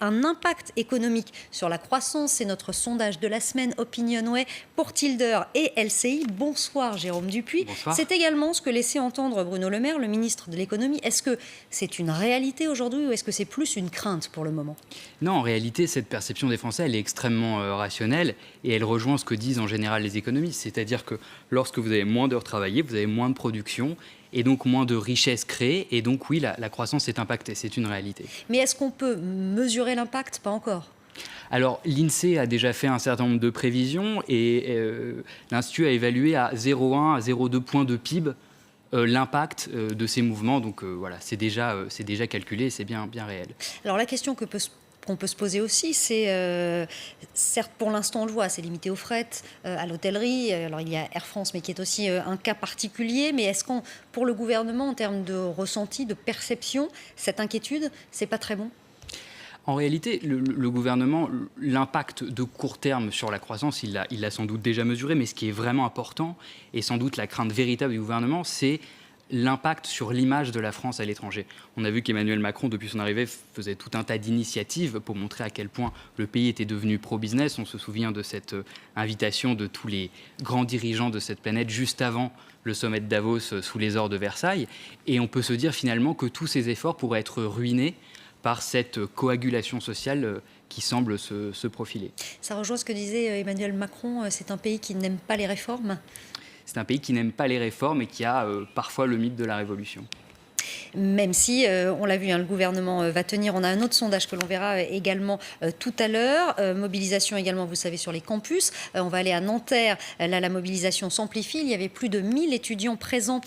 un impact économique sur la croissance. C'est notre sondage de la semaine Opinionway pour Tilder et LCI. Bonsoir Jérôme Dupuis. Bonsoir. C'est également ce que laissait entendre Bruno Le Maire, le ministre de l'économie. Est-ce que c'est une réalité aujourd'hui ou est-ce que c'est plus une crainte pour le moment? Non, en réalité, cette perception des Français, elle est extrêmement rationnelle et elle rejoint ce que disent en général les économistes. C'est-à-dire que lorsque vous avez moins d'heures travaillées, vous avez moins de production et donc moins de richesses créées. Et donc oui, la croissance est impactée, c'est une réalité. Mais est-ce qu'on peut mesurer l'impact? Pas encore. Alors, l'INSEE a déjà fait un certain nombre de prévisions et l'Institut a évalué à 0,1 à 0,2 points de PIB l'impact de ces mouvements. Donc voilà, c'est déjà calculé et c'est bien réel. Alors la question qu'on peut se poser aussi, c'est, certes pour l'instant on le voit, c'est limité au fret, à l'hôtellerie, alors il y a Air France mais qui est aussi un cas particulier, mais est-ce qu'on, pour le gouvernement en termes de ressenti, de perception, cette inquiétude, c'est pas très bon? En réalité, le gouvernement, l'impact de court terme sur la croissance, il l'a sans doute déjà mesuré, mais ce qui est vraiment important, et sans doute la crainte véritable du gouvernement, c'est l'impact sur l'image de la France à l'étranger. On a vu qu'Emmanuel Macron, depuis son arrivée, faisait tout un tas d'initiatives pour montrer à quel point le pays était devenu pro-business. On se souvient de cette invitation de tous les grands dirigeants de cette planète juste avant le sommet de Davos sous les ors de Versailles. Et on peut se dire finalement que tous ces efforts pourraient être ruinés par cette coagulation sociale qui semble se profiler. Ça rejoint ce que disait Emmanuel Macron, c'est un pays qui n'aime pas les réformes. C'est un pays qui n'aime pas les réformes et qui a parfois le mythe de la révolution. Même si, on l'a vu, le gouvernement va tenir. On a un autre sondage que l'on verra également tout à l'heure. Mobilisation également, vous savez, sur les campus. On va aller à Nanterre. Là, la mobilisation s'amplifie. Il y avait plus de 1000 étudiants présents